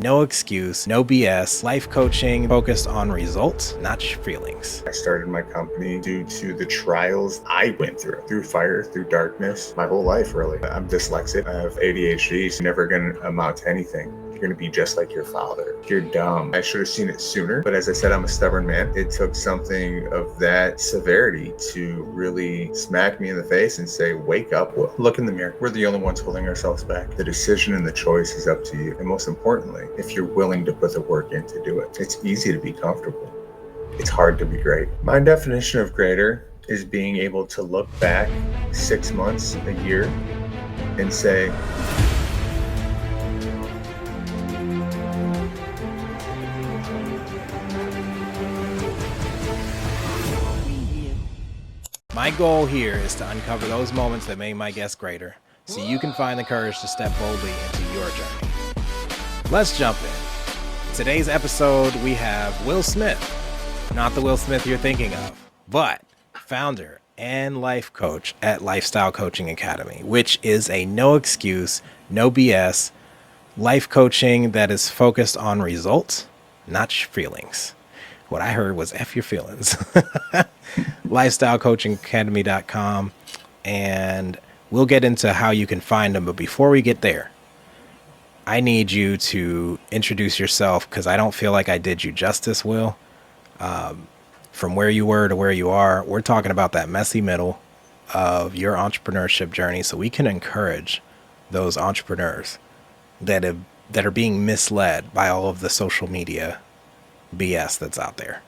No excuse, no BS, life coaching focused on results, not feelings. I started my company due to the trials I went through fire, through darkness, my whole life, really. I'm dyslexic. I have ADHD. So never going to amount to anything. You're going to be just like your father. You're dumb. I should have seen it sooner. But as I said, I'm a stubborn man. It took something of that severity to really smack me in the face and say, wake up, look in the mirror. We're the only ones holding ourselves back. The decision and the choice is up to you. And most importantly, if you're willing to put the work in to do it. It's easy to be comfortable. It's hard to be great. My definition of greater is being able to look back 6 months, a year, and say, My goal here is to uncover those moments that made my guest greater, so you can find the courage to step boldly into your journey. Let's jump in. Today's episode, we have Will Smith. Not the Will Smith you're thinking of, but founder and life coach at Lifestyle Coaching Academy, which is a no excuse, no BS life coaching that is focused on results, not feelings. What I heard was F your feelings. LifestyleCoachingAcademy.com, and we'll get into how you can find them. But before we get there, I need you to introduce yourself because I don't feel like I did you justice, Will. From where you were to where you are, we're talking about that messy middle of your entrepreneurship journey, so we can encourage those entrepreneurs that are being misled by all of the social media BS that's out there.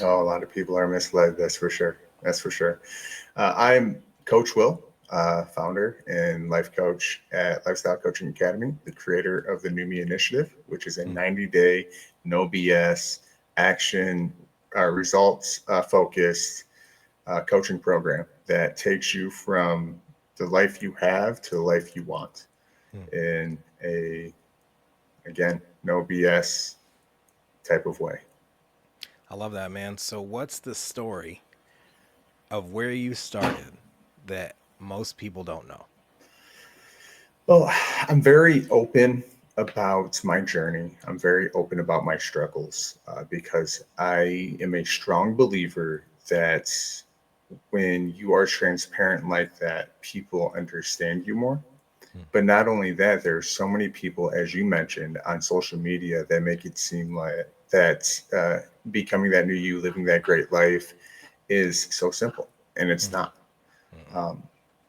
Oh, a lot of people are misled. That's for sure. That's for sure. I'm Coach Will, founder and life coach at Lifestyle Coaching Academy, the creator of the New Me Initiative, which is a 90-day, no BS, action, results focused coaching program that takes you from the life you have to the life you want in a, again, no BS type of way. I love that, man. So what's the story of where you started that most people don't know? Well, I'm very open about my journey. I'm very open about my struggles because I am a strong believer that when you are transparent like that, people understand you more. But not only that, there's so many people, as you mentioned, on social media that make it seem like that becoming that new you, living that great life is so simple, and it's not. Um,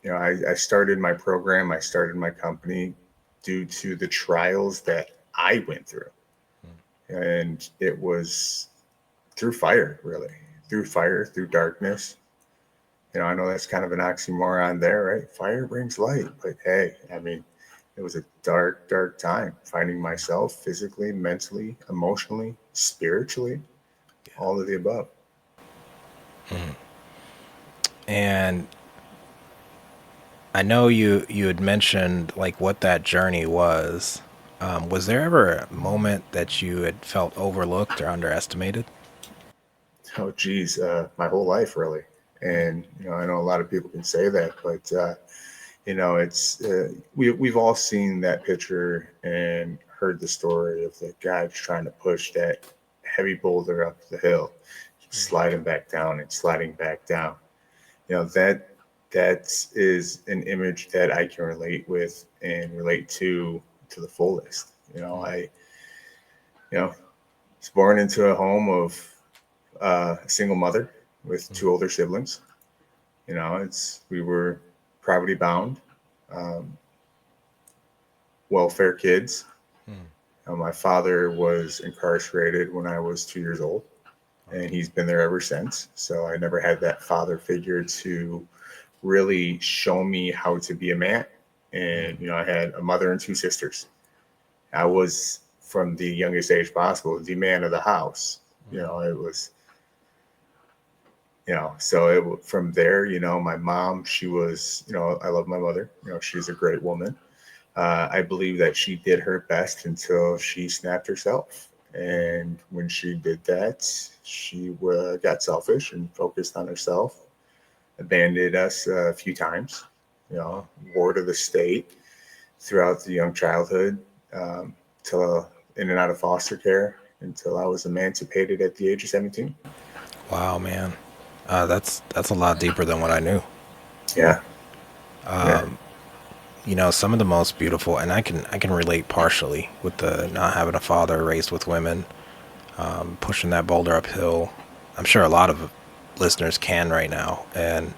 I started my program, I started my company due to the trials that I went through. And it was through fire, really, through fire, through darkness. I know that's kind of an oxymoron there, right? Fire brings light. But hey, I mean, it was a dark, dark time finding myself physically, mentally, emotionally, spiritually, all of the above. And I know you had mentioned like what that journey was. Was there ever a moment that you had felt overlooked or underestimated? Oh, geez, my whole life, really. And, I know a lot of people can say that, but, it's, we've all seen that picture and heard the story of the guy trying to push that heavy boulder up the hill, sliding back down and sliding back down. That is an image that I can relate with and relate to the fullest. I was born into a home of a single mother with two older siblings. We were poverty bound, um, welfare kids. My father was incarcerated when I was 2 years old, and he's been there ever since. So I never had that father figure to really show me how to be a man. And, I had a mother and two sisters. I was, from the youngest age possible, the man of the house. It was, so from there, my mom, she was, I love my mother. She's a great woman. I believe that she did her best until she snapped herself. And when she did that, she got selfish and focused on herself, abandoned us a few times, ward of the state throughout the young childhood, till in and out of foster care until I was emancipated at the age of 17. Wow, man. That's a lot deeper than what I knew. Yeah, yeah, Some of the most beautiful, and I can relate partially with the not having a father, raised with women, pushing that boulder uphill. I'm sure a lot of listeners can right now, and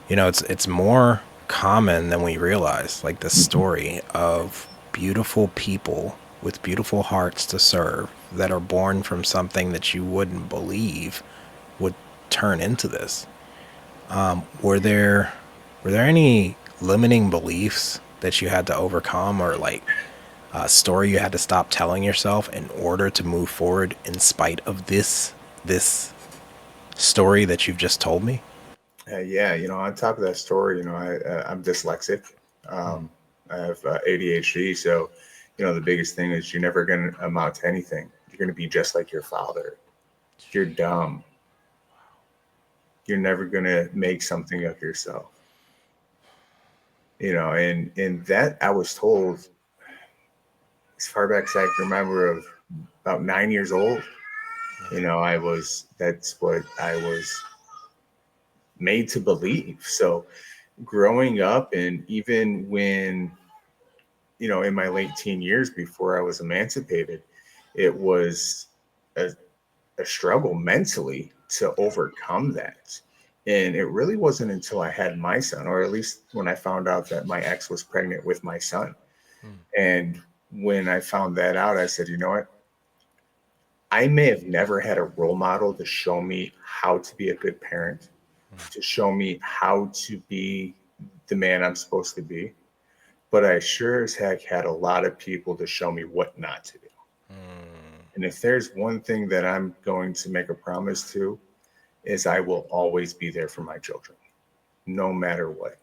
it's more common than we realize. Like the story of beautiful people with beautiful hearts to serve that are born from something that you wouldn't believe would turn into this. Were there any limiting beliefs that you had to overcome, or like a story you had to stop telling yourself in order to move forward in spite of this story that you've just told me? yeah. On top of that story, I'm dyslexic. Hmm. Um, I have ADHD, so the biggest thing is you're never going to amount to anything. You're going to be just like your father. You're dumb. You're never going to make something of yourself. And that I was told as far back as I can remember, of about 9 years old. That's what I was made to believe. So growing up, and even when, in my late teen years before I was emancipated, it was a, a struggle mentally to overcome that. And it really wasn't until I had my son, or at least when I found out that my ex was pregnant with my son. Hmm. And when I found that out, I said, you know what? I may have never had a role model to show me how to be a good parent, to show me how to be the man I'm supposed to be. But I sure as heck had a lot of people to show me what not to do. Hmm. And if there's one thing that I'm going to make a promise to, is I will always be there for my children, no matter what.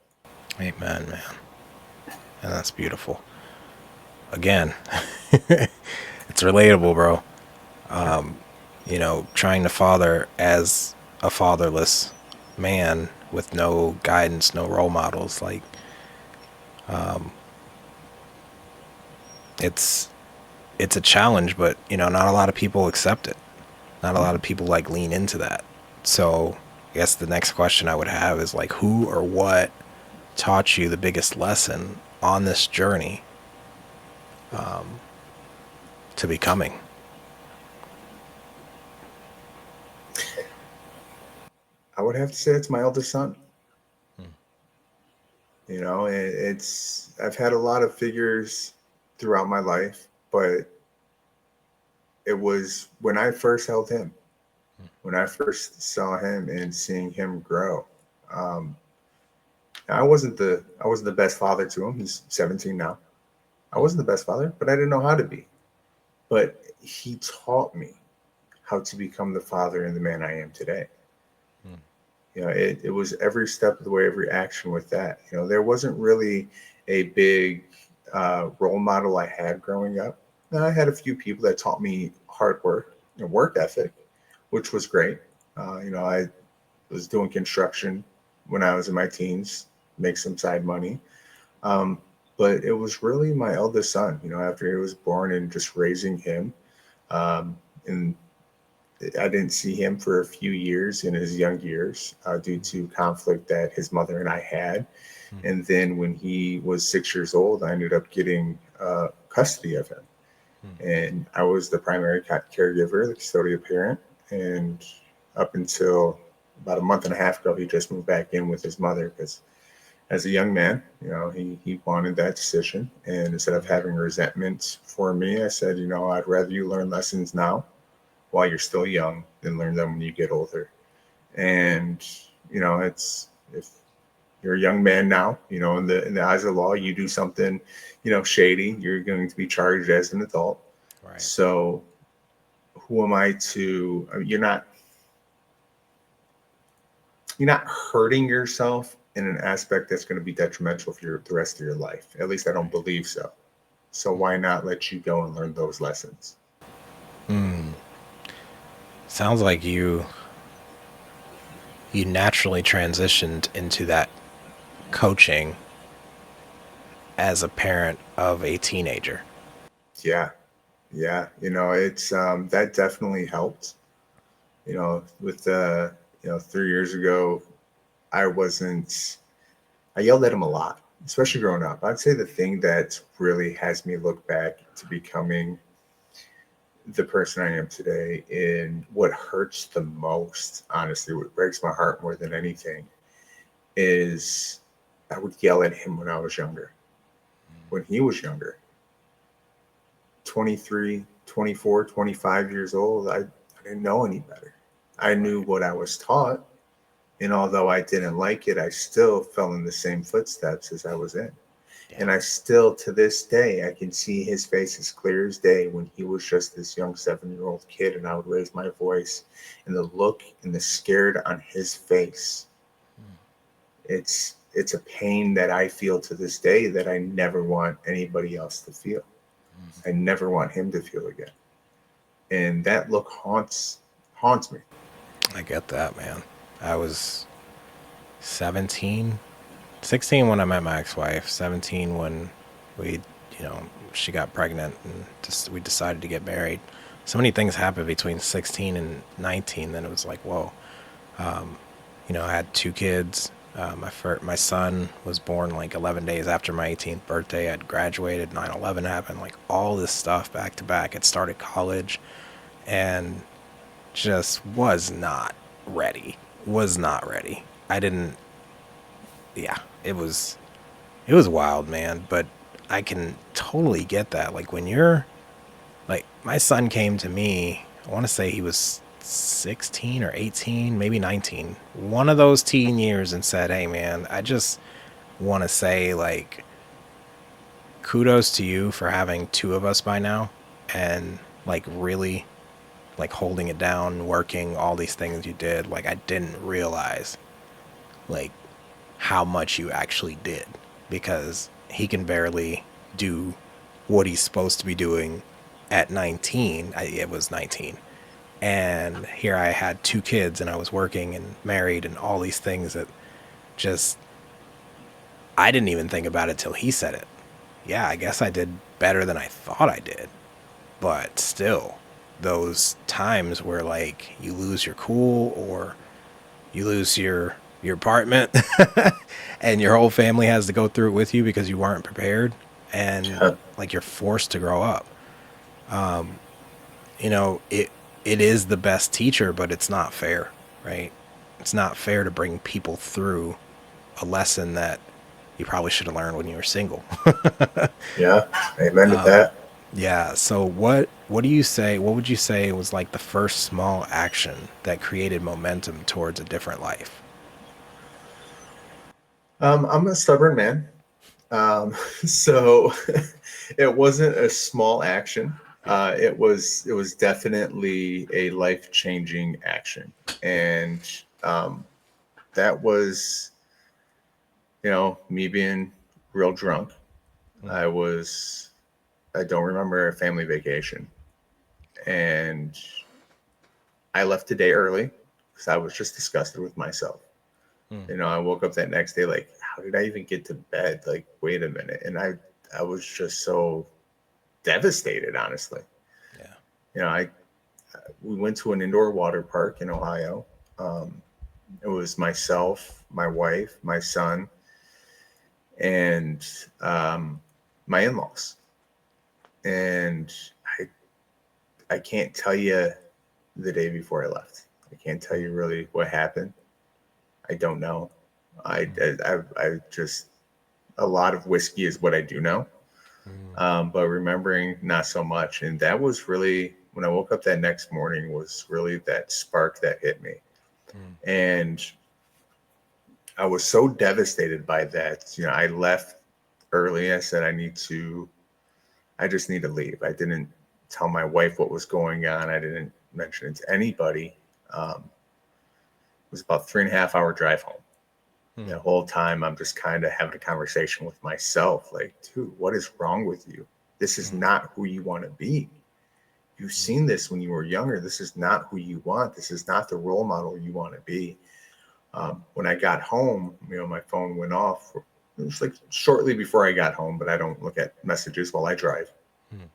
Amen, man. And that's beautiful. Again, it's relatable, bro. Trying to father as a fatherless man with no guidance, no role models, like it's it's a challenge, but not a lot of people accept it. Not a lot of people like lean into that. So I guess the next question I would have is like, who or what taught you the biggest lesson on this journey to becoming? I would have to say it's my eldest son. Hmm. I've had a lot of figures throughout my life, but it was when I first held him, when I first saw him and seeing him grow. Um, I wasn't the best father to him. He's 17 now. I wasn't the best father, but I didn't know how to be. But he taught me how to become the father and the man I am today. Hmm. It was every step of the way, every action with that. There wasn't really a big role model I had growing up. Now, I had a few people that taught me hard work and work ethic, which was great. I was doing construction when I was in my teens, make some side money. Um, but it was really my eldest son, after he was born, and just raising him. And I didn't see him for a few years in his young years due to conflict that his mother and I had. Hmm. And then when he was 6 years old, I ended up getting custody of him. Hmm. And I was the primary caregiver, the custodial parent. And up until about a month and a half ago, he just moved back in with his mother because as a young man, he wanted that decision. And instead of having resentment for me, I said, I'd rather you learn lessons now while you're still young than learn them when you get older. And, it's if you're a young man now, in the eyes of the law, you do something, shady, you're going to be charged as an adult. Right. So who am I to, I mean, you're not hurting yourself in an aspect that's going to be detrimental for the rest of your life. At least I don't Right. believe so. So why not let you go and learn those lessons? Hmm. Sounds like you naturally transitioned into that coaching as a parent of a teenager. Yeah. Yeah. It's that definitely helped. With 3 years ago, I wasn't I yelled at him a lot, especially growing up. I'd say the thing that really has me look back to becoming the person I am today, and what hurts the most, honestly, what breaks my heart more than anything, is I would yell at him when I was younger. When he was younger, 23, 24, 25 years old, I didn't know any better. I knew Right. what I was taught. And although I didn't like it, I still fell in the same footsteps as I was in. Yeah. And I still, to this day, I can see his face as clear as day when he was just this young 7-year-old kid, and I would raise my voice, and the look and the scared on his face. Mm. It's a pain that I feel to this day that I never want anybody else to feel. Mm. I never want him to feel again. And that look haunts me. I get that, man. I was 17, 16 when I met my ex-wife, 17 when we, you know, she got pregnant and just we decided to get married. So many things happened between 16 and 19. Then it was like, whoa. I had two kids. My son was born like 11 days after my 18th birthday. I'd graduated, 9/11 happened, like all this stuff back to back. Had started college and just was not ready. Was not ready. I didn't, yeah, it was wild, man. But I can totally get that. Like when you're like, my son came to me, I want to say he was 16 or 18, maybe 19, one of those teen years, and said, "Hey, man, I just want to say, like, kudos to you for having two of us by now and, like, really, like, holding it down, working, all these things you did. Like, I didn't realize, like, how much you actually did because he can barely do what he's supposed to be doing at 19. It was 19. And here I had two kids and I was working and married and all these things that just, I didn't even think about it till he said it. Yeah, I guess I did better than I thought I did. But still, those times where like you lose your cool or you lose your apartment and your whole family has to go through it with you because you weren't prepared and Yeah. like you're forced to grow up. It is the best teacher, but it's not fair, right? It's not fair to bring people through a lesson that you probably should have learned when you were single. Yeah. Amen to that. Yeah, so what would you say was like the first small action that created momentum towards a different life? I'm a stubborn man. So it wasn't a small action. It was definitely a life changing action, and um, that was me being real drunk. Mm. I was I don't remember a family vacation, and I left a day early because I was just disgusted with myself. Mm. I woke up that next day like, how did I even get to bed? Like, wait a minute, and I was just so devastated, honestly. Yeah. I We went to an indoor water park in Ohio. Um, it was myself, my wife, my son, and my in-laws. And I I can't tell you the day before I left. I can't tell Mm. you really what happened. I don't know. Mm. I just a lot of whiskey is what I do know, Mm. but remembering not so much. And that was really when I woke up that next morning was really that spark that hit me. Mm. And I was so devastated by that. I left early. I said, I just need to leave. I didn't tell my wife what was going on. I didn't mention it to anybody. It was about 3.5 hour drive home. The Mm. whole time I'm just kind of having a conversation with myself, like, dude, what is wrong with you? This is Mm. not who you want to be. You've Mm. seen this when you were younger. This is not who you want. This is not the role model you want to be. When I got home, my phone went off. It was like shortly before I got home, but I don't look at messages while I drive. Mm.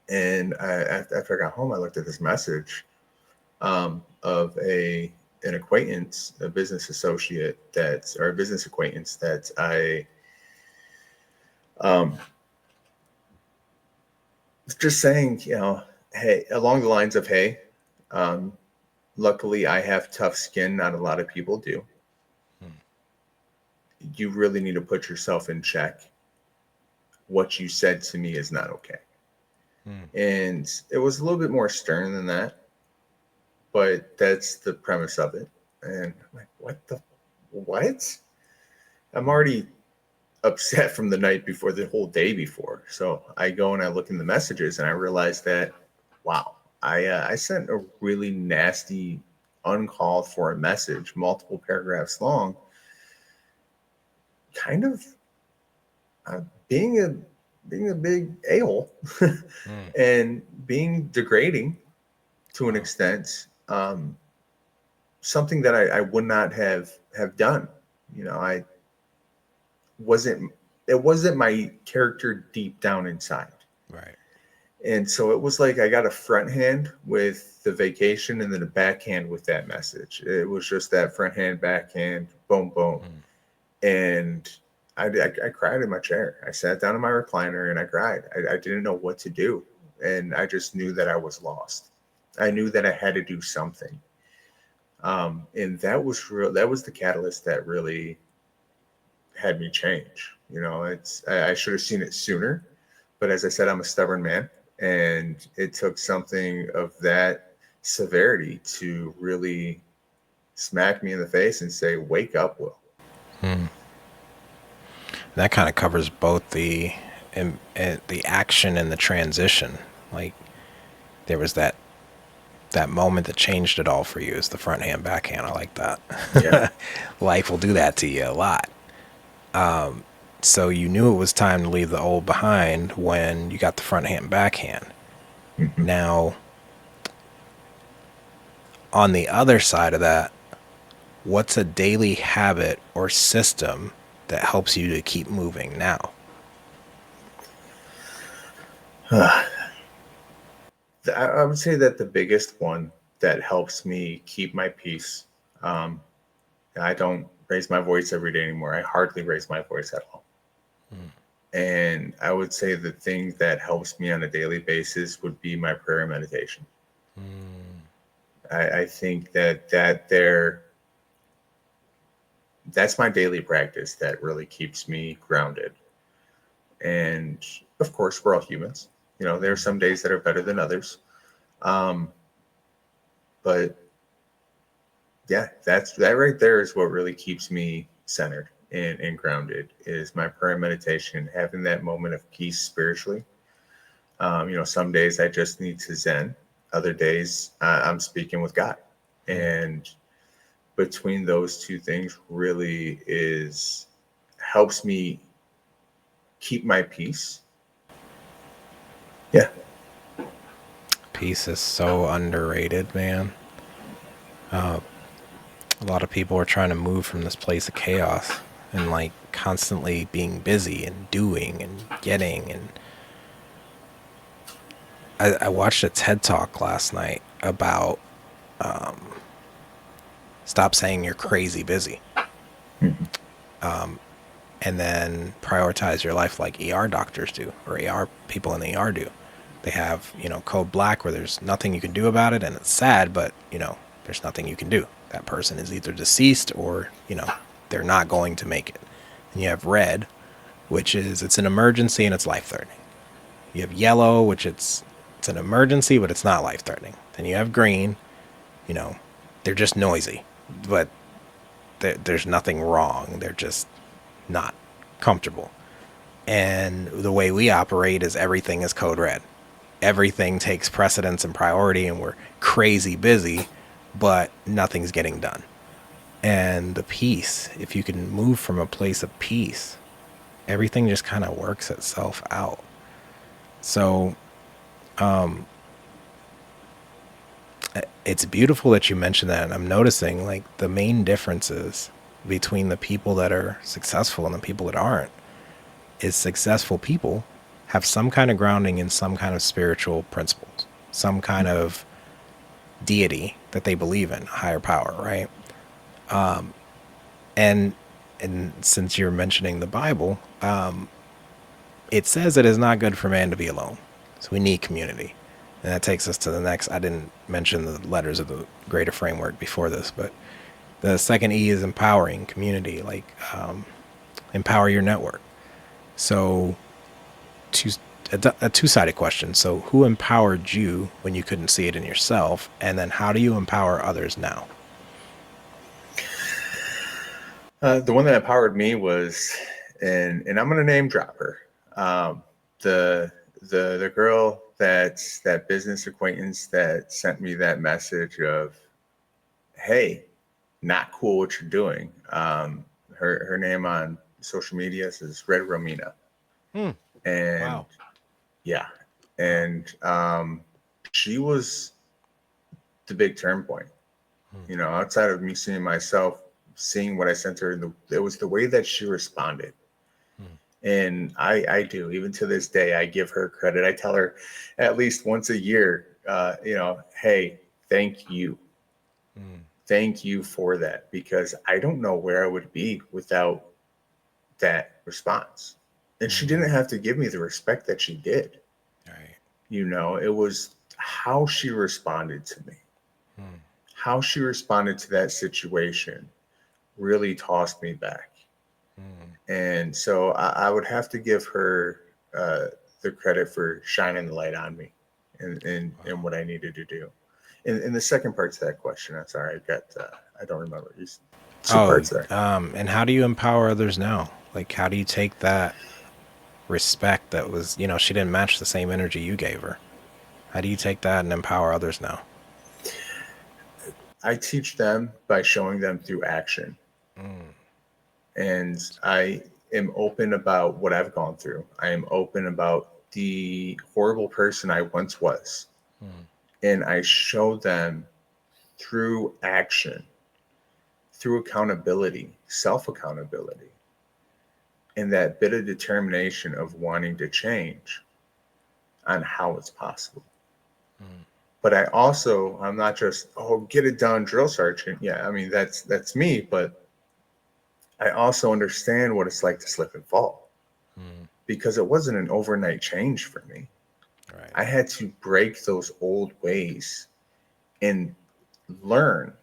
And after I got home, I looked at this message of an acquaintance, a business associate or a business acquaintance that I um, just saying, hey, along the lines of, hey, um, luckily I have tough skin, not a lot of people do. Hmm. You really need to put yourself in check. What you said to me is not okay. Hmm. And it was a little bit more stern than that, but that's the premise of it. And I'm like, what? I'm already upset from the night before, the whole day before. So I go and I look in the messages and I realize that, wow, I sent a really nasty, uncalled for a message, multiple paragraphs long, kind of uh, being a being a big a-hole Hmm. and being degrading to an Wow. extent. Something that I would not have done. I wasn't it wasn't my character deep down inside. Right. And so it was like I got a front hand with the vacation and then a backhand with that message. It was just that front hand, backhand, boom, boom. Hmm. And I cried in my chair. I sat down in my recliner and I cried. I didn't know what to do. And I just knew that I was lost. I knew that I had to do something. And that was real. That was the catalyst that really had me change. I should have seen it sooner, but as I said, I'm a stubborn man, and it took something of that severity to really smack me in the face and say, "Wake up, Will." Hmm. That kind of covers both the action and the transition. Like there was that moment that changed it all for you is the front hand backhand. I like Yeah. that. Life will do that to you a lot. So you knew it was time to leave the old behind when you got the front hand backhand. Mhm. Now, on the other side of that, what's a daily habit or system that helps you to keep moving now? I would say that the biggest one that helps me keep my peace. Um, I don't raise my voice every day anymore. I hardly raise my voice at all. Mm. And I would say the thing that helps me on a daily basis would be my prayer and meditation. Mm. I think that's my daily practice that really keeps me grounded. And of course, we're all humans. There are Mm. some days that are better than others. Um, but yeah, that right there is what really keeps me centered and grounded is my prayer and meditation, having that moment of peace spiritually. Some days I just need to zen. Other days I'm speaking with God. Mm. And between those two things really is helps me keep my peace. Yeah. Peace is so underrated, man. A lot of people are trying to move from this place of chaos and like constantly being busy and doing and getting. And I watched a TED talk last night about stop saying you're crazy busy, Mhm. and then prioritize your life like ER doctors do, or ER people in the ER do. They have, code black where there's nothing you can do about it and it's sad, but, there's nothing you can do. That person is either deceased or, they're not going to make it. And you have red, which is it's an emergency and it's life threatening. You have yellow, which it's an emergency, but it's not life threatening. Then you have green, you know, they're just noisy, but there's nothing wrong. They're just not comfortable. And the way we operate is everything is code red. Everything takes precedence and priority, and we're crazy busy, but nothing's getting done. And the peace, if you can move from a place of peace, everything just kind of works itself out. So it's beautiful that you mentioned that. And I'm noticing like the main differences between the people that are successful and the people that aren't is successful people have some kind of grounding in some kind of spiritual principles, some kind of deity that they believe in, higher power, right? And since you're mentioning the Bible, it says it is not good for man to be alone. So we need community. And that takes us to the next. I didn't mention the letters of the greater framework before this, but the second E is empowering community, like empower your network. So a two-sided question. So who empowered you when you couldn't see it in yourself? And then how do you empower others now? The one that empowered me was, and I'm going to name drop her. The girl that business acquaintance that sent me that message of, hey, not cool what you're doing. Her name on social media is Red Romina. And Wow. yeah, and she was the big turn point. Outside of me seeing myself, seeing what I sent her, it was the way that she responded. And I do, even to this day, I give her credit. I tell her at least once a year, hey, thank you. Thank you for that, because I don't know where I would be without that response. And she didn't have to give me the respect that she did. Right. It was how she responded to me. How she responded to that situation really tossed me back. And so I would have to give her the credit for shining the light on me and what I needed to do. And the second part to that question, I'm sorry, I don't remember. These two parts there. And how do you empower others now? Like, how do you take that respect that was, she didn't match the same energy you gave her? How do you take that and empower others now? I teach them by showing them through action. And I am open about what I've gone through. I am open about the horrible person I once was. And I show them through action, through accountability, self-accountability, and that bit of determination of wanting to change on how it's possible. But I'm not just, get it done, drill sergeant. Yeah, I mean, that's me, but I also understand what it's like to slip and fall, because it wasn't an overnight change for me. Right. I had to break those old ways and learn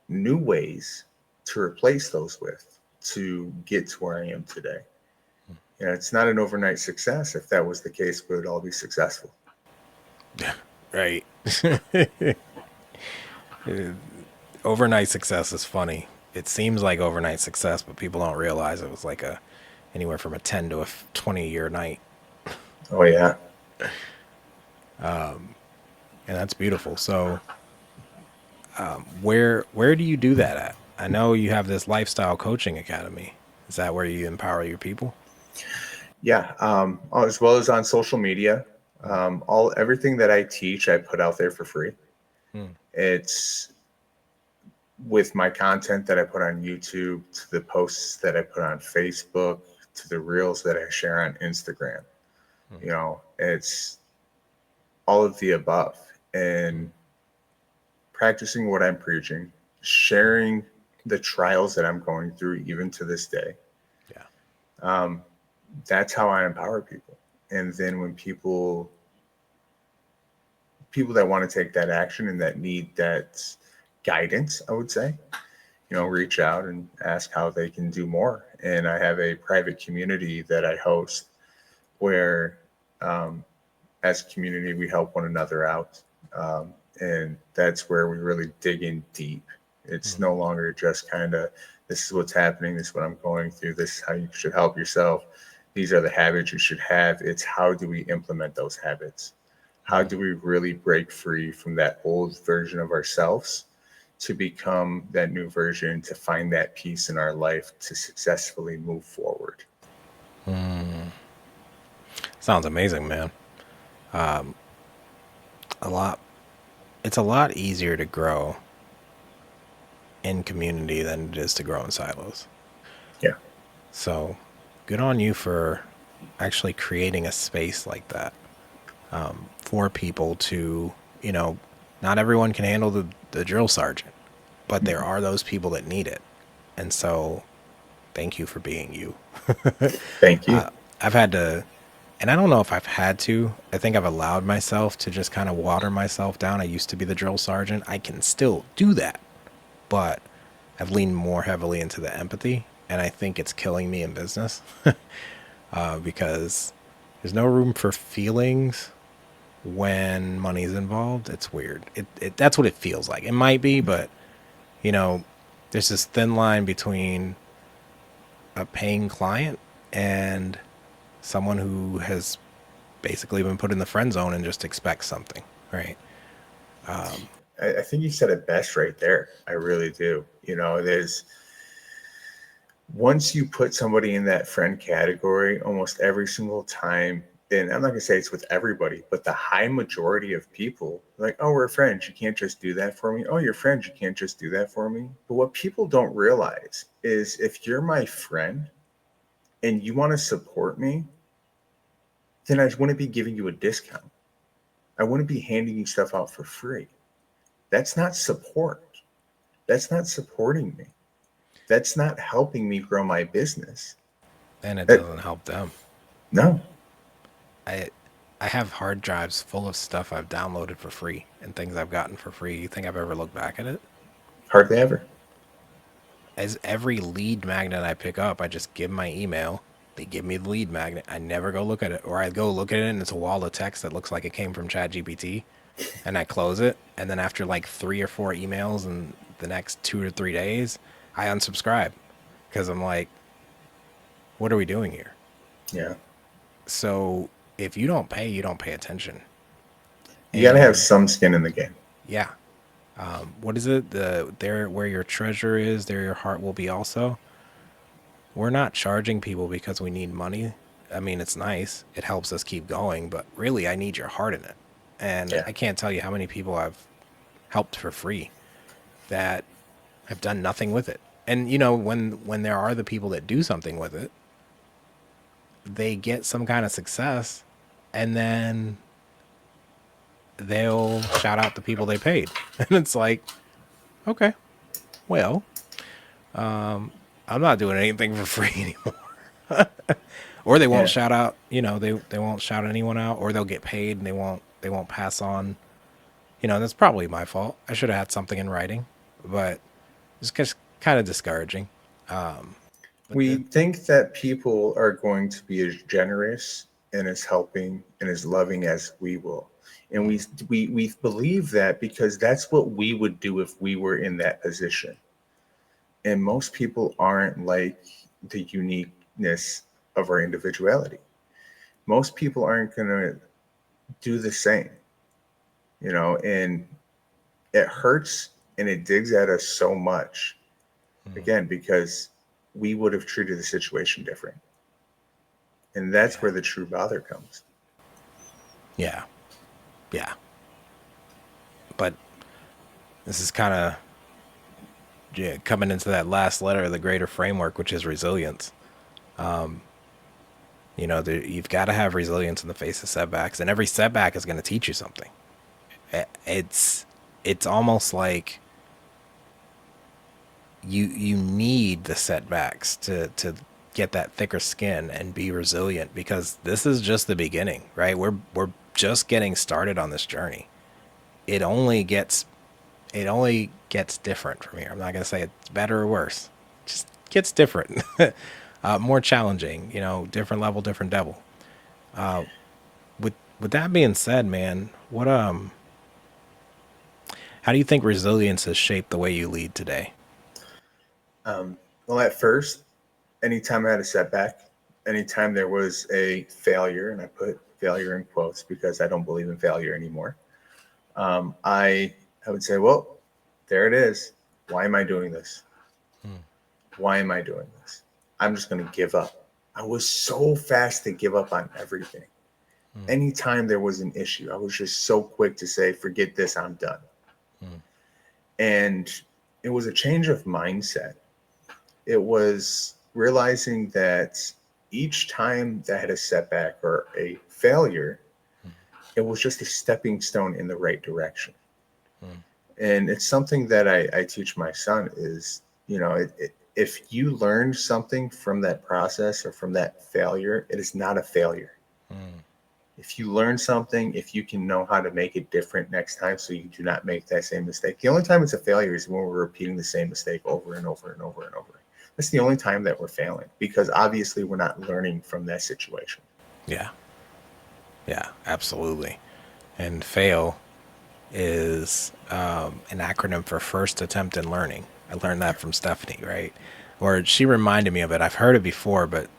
new ways to replace those with, to get to where I am today. It's not an overnight success. If that was the case, we would all be successful. Right. Overnight success is funny. It seems like overnight success, but people don't realize it was like anywhere from a 10 to a 20-year night. Oh yeah. And that's beautiful. So, where do you do that at? I know you have this lifestyle coaching academy. Is that where you empower your people? Yeah. As well as on social media. Everything that I teach, I put out there for free. It's with my content that I put on YouTube, to the posts that I put on Facebook, to the reels that I share on Instagram. It's all of the above. And practicing what I'm preaching, sharing the trials that I'm going through even to this day. Yeah. That's how I empower people. And then when people that want to take that action and that need that guidance, I would say, reach out and ask how they can do more. And I have a private community that I host where, as a community, we help one another out. And that's where we really dig in deep. It's no longer just kind of, this is what's happening, this is what I'm going through, this is how you should help yourself, these are the habits you should have. It's how do we implement those habits? How do we really break free from that old version of ourselves to become that new version, to find that peace in our life, to successfully move forward? Sounds amazing, man. It's a lot easier to grow in community than it is to grow in silos. Yeah. So good on you for actually creating a space like that for people to, you know, not everyone can handle the drill sergeant, but there are those people that need it. And so thank you for being you. Thank you. I've had to, and I don't know if I've had to, I think I've allowed myself to just kind of water myself down. I used to be the drill sergeant. I can still do that, but I've leaned more heavily into the empathy. And I think it's killing me in business because there's no room for feelings when money's involved. It's weird. That's what it feels like. It might be, but you know, there's this thin line between a paying client and someone who has basically been put in the friend zone and just expects something, right? I think you said it best right there. I really do. You know, there's once you put somebody in that friend category, almost every single time, and I'm not gonna say it's with everybody, but the high majority of people, like, oh, we're friends. You can't just do that for me. Oh, you're friends. You can't just do that for me. But what people don't realize is if you're my friend and you want to support me, then I wouldn't be giving you a discount. I wouldn't be handing you stuff out for free. That's not support. That's not supporting me. That's not helping me grow my business. And it That, doesn't help them. no, I I have hard drives full of stuff I've downloaded for free and things I've gotten for free. You think I've ever looked back at it? hardly ever. As every lead magnet I pick up, I just give my email. They give me the lead magnet. I never go look at it, or I go look at it and it's a wall of text that looks like it came from ChatGPT, and I close it. And then after like 3 or 4 emails in the next 2 or 3 days, I unsubscribe because I'm like, what are we doing here? Yeah. So if you don't pay, you don't pay attention. You got to have And some skin in the game. yeah, what is it? There where your treasure is, there your heart will be also. We're not charging people because we need money. I mean, it's nice. It helps us keep going, but really I need your heart in it. And Yeah. I can't tell you how many people I've helped for free that have done nothing with it. And you know, when there are the people that do something with it, they get some kind of success and then they'll shout out the people they paid. And it's like, okay, well, I'm not doing anything for free anymore. Or they won't Yeah. shout out, you know, they won't shout anyone out, or they'll get paid and they won't pass on. You know, that's probably my fault. I should have had something in writing, but it's just kind of discouraging. But We think that people are going to be as generous and as helping and as loving as we will. And we believe that because that's what we would do if we were in that position. And most people aren't like the uniqueness of our individuality. Most people aren't going to do the same, you know, and it hurts and it digs at us so much, again, because we would have treated the situation different. And that's yeah, where the true bother comes. yeah, yeah. But this is kind of, yeah, coming into that last letter of the greater framework, which is resilience. You know, you've got to have resilience in the face of setbacks, and every setback is going to teach you something. It's it's almost like you need the setbacks to get that thicker skin and be resilient, because this is just the beginning, right? We're just getting started on this journey. It only gets it only gets different from here. I'm not going to say it's better or worse. It just gets different. More challenging, you know, different level, different devil. With that being said, man, what how do you think resilience has shaped the way you lead today? Well, at first, anytime I had a setback, anytime there was a failure, and I put failure in quotes because I don't believe in failure anymore, I would say, well, there it is. Why am I doing this? Why am I doing this? I'm just going to give up. I was so fast to give up on everything. Anytime there was an issue, I was just so quick to say, forget this, I'm done. And it was a change of mindset. It was realizing that each time that I had a setback or a failure, it was just a stepping stone in the right direction. Mm. And it's something that I teach my son is, if you learn something from that process or from that failure, it is not a failure. Mm. If you learn something, if you can know how to make it different next time so you do not make that same mistake. The only time it's a failure is when we're repeating the same mistake over and over and over and over. That's the only time that we're failing, because obviously we're not learning from that situation. Yeah. Yeah, absolutely. And fail is an acronym for first attempt in learning. I learned that from Stephanie, right? Or she reminded me of it. I've heard it before, but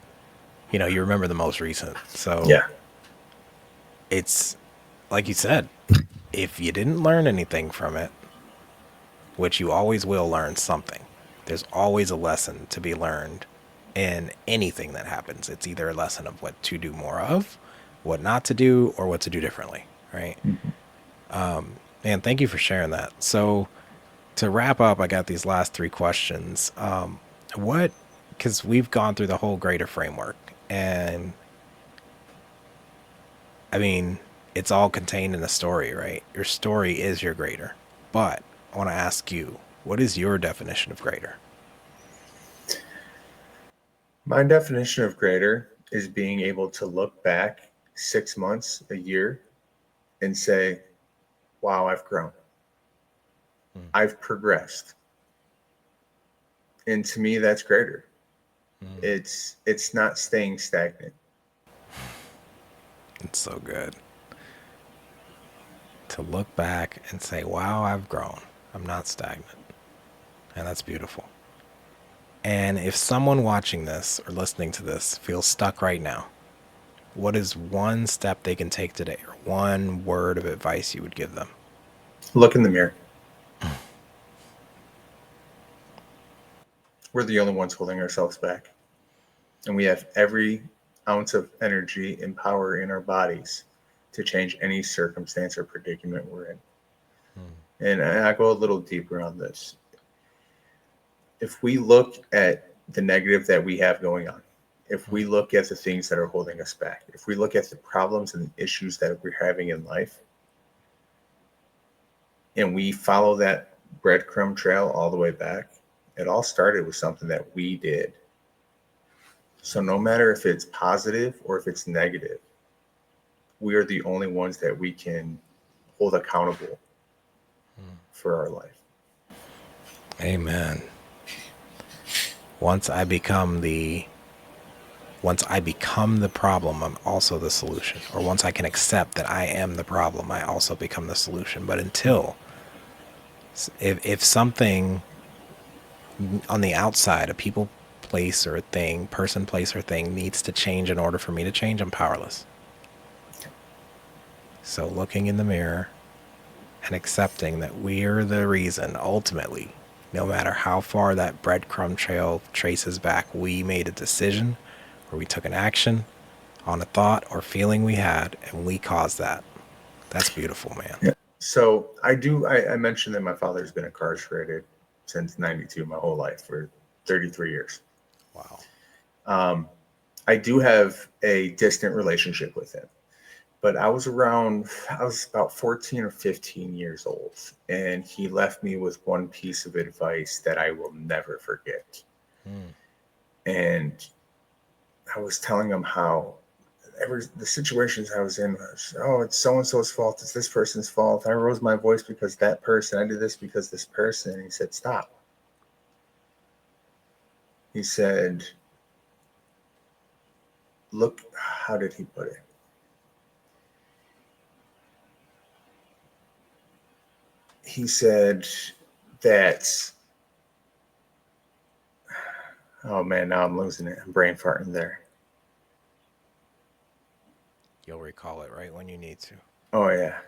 you remember the most recent. So Yeah. it's like you said, if you didn't learn anything from it, which you always will learn something, there's always a lesson to be learned in anything that happens. It's either a lesson of what to do more of, what not to do, or what to do differently, right? Mhm. Man, thank you for sharing that. So to wrap up, I got these last three questions. What, because we've gone through the whole greater framework, and I mean, it's all contained in a story, right? Your story is your greater. But I want to ask you, what is your definition of greater? My definition of greater is being able to look back 6 months, a year, and say, wow, I've grown. Mm. I've progressed. And to me, that's greater. Mm. It's not staying stagnant. It's so good to look back and say, wow, I've grown. I'm not stagnant. And that's beautiful. And if someone watching this or listening to this feels stuck right now, what is one step they can take today, or one word of advice you would give them? Look in the mirror. We're the only ones holding ourselves back. And we have every ounce of energy and power in our bodies to change any circumstance or predicament we're in. Mm. And I go a little deeper on this. If we look at the negative that we have going on, if we look at the things that are holding us back, if we look at the problems and the issues that we're having in life, and we follow that breadcrumb trail all the way back, it all started with something that we did. So no matter if it's positive or if it's negative, we are the only ones that we can hold accountable for our life. Amen. Once I become the problem, I'm also the solution. Or once I can accept that I am the problem, I also become the solution. But until, if something on the outside, a people, place, or a thing, person, place, or thing needs to change in order for me to change, I'm powerless. So looking in the mirror and accepting that we're the reason, ultimately, no matter how far that breadcrumb trail traces back, we made a decision or we took an action on a thought or feeling we had, and we caused that. That's beautiful, man. Yeah. So I mentioned that my father's been incarcerated since 92, my whole life, for 33 years. Wow. I do have a distant relationship with him, but I was about 14 or 15 years old, and he left me with one piece of advice that I will never forget. Mm. And I was telling him how the situations I was in was, oh, it's so and so's fault, it's this person's fault. I rose my voice because that person, I did this because this person. And he said, stop. He said, look, how did he put it? He said that, oh man, now I'm losing it. I'm brain farting there. You'll recall it right when you need to. Oh yeah,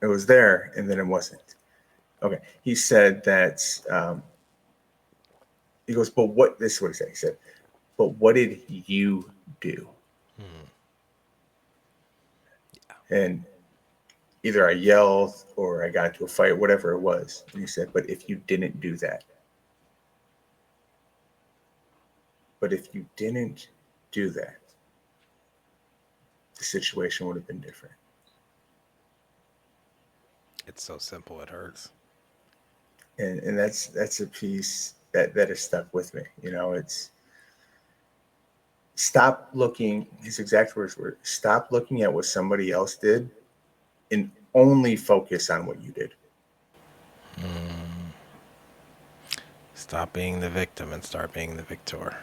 it was there and then it wasn't. Okay. He said that, he goes, but what, this is what he said. He said, but what did you do? Mm. And either I yelled or I got into a fight, whatever it was. And he said, but if you didn't do that, the situation would have been different. It's so simple, it hurts. And that's a piece that has stuck with me. It's stop looking. His exact words were, "Stop looking at what somebody else did, and only focus on what you did." Stop being the victim and start being the victor.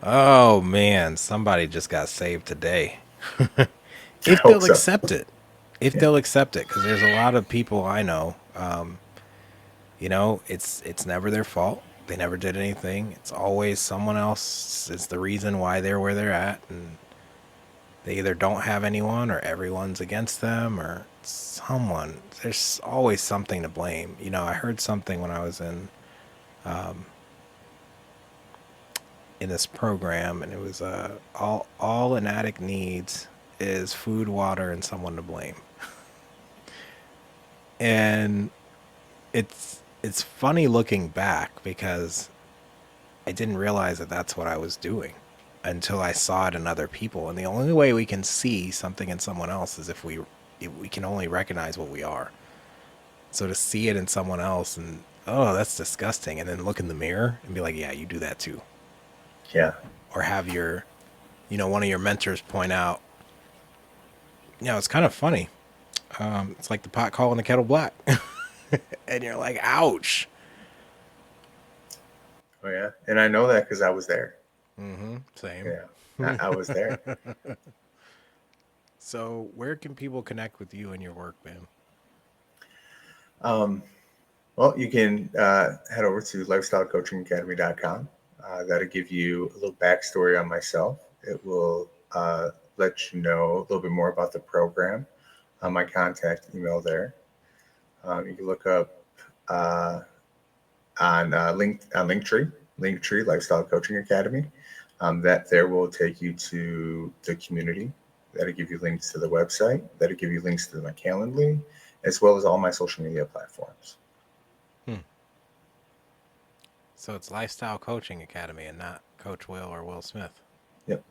Oh man, somebody just got saved today. I If hope they'll so. accept it. If Yeah. they'll accept it, because there's a lot of people I know. It's never their fault. They never did anything. It's always someone else is the reason why they're where they're at, and they either don't have anyone or everyone's against them or someone. There's always something to blame. I heard something when I was in this program, and it was all an addict needs is food, water, and someone to blame. And it's funny looking back because I didn't realize that that's what I was doing until I saw it in other people. And the only way we can see something in someone else is if we can only recognize what we are. So to see it in someone else and, oh, that's disgusting, and then look in the mirror and be like, yeah, you do that too. Yeah. Or have one of your mentors point out, it's kind of funny. It's like the pot calling the kettle black. And you're like, ouch. Oh yeah. And I know that because I was there. Same. Yeah. I was there. So where can people connect with you and your work, man? Well, you can head over to lifestylecoachingacademy.com. That'll give you a little backstory on myself. It will let you know a little bit more about the program. My contact email there. You can look up on Linktree Lifestyle Coaching Academy. That there will take you to the community. That'll give you links to the website. That'll give you links to my Calendly, as well as all my social media platforms. So it's Lifestyle Coaching Academy and not Coach Will or Will Smith. Yep.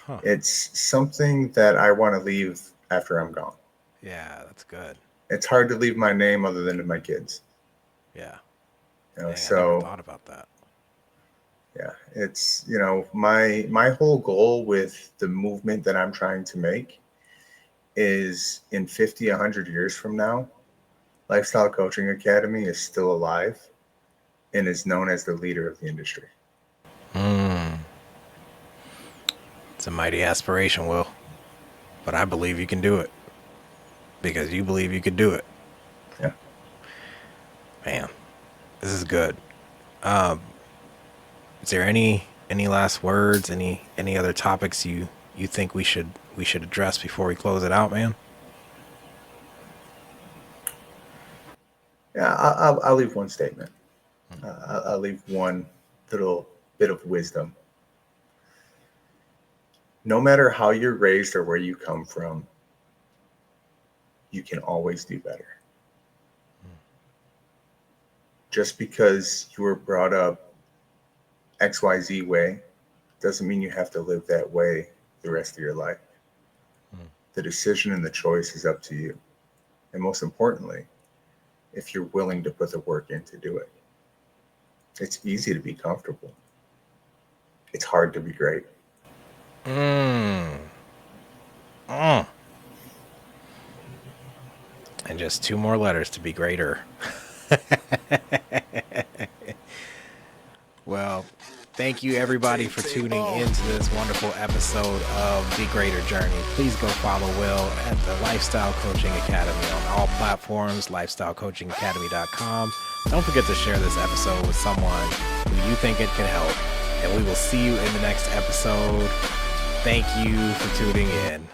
Huh. It's something that I want to leave after I'm gone. Yeah, that's good. It's hard to leave my name other than to my kids. Yeah. Dang, I never thought about that. Yeah, it's, my whole goal with the movement that I'm trying to make is in 50, 100 years from now, Lifestyle Coaching Academy is still alive and is known as the leader of the industry. It's a mighty aspiration, Will. But I believe you can do it. Because you believe you could do it. Yeah. Man, this is good. Is there any last words, any other topics you think we should address before we close it out, man? Yeah, I'll leave one statement. I'll leave one little bit of wisdom. No matter how you're raised or where you come from, you can always do better. Just because you were brought up XYZ way doesn't mean you have to live that way the rest of your life. The decision and the choice is up to you. And most importantly, if you're willing to put the work in to do it. It's easy to be comfortable. It's hard to be great. And just 2 more letters to be greater. Well, thank you everybody for tuning into this wonderful episode of The Greater Journey. Please go follow Will at the Lifestyle Coaching Academy on all platforms, lifestylecoachingacademy.com. Don't forget to share this episode with someone who you think it can help. And we will see you in the next episode. Thank you for tuning in.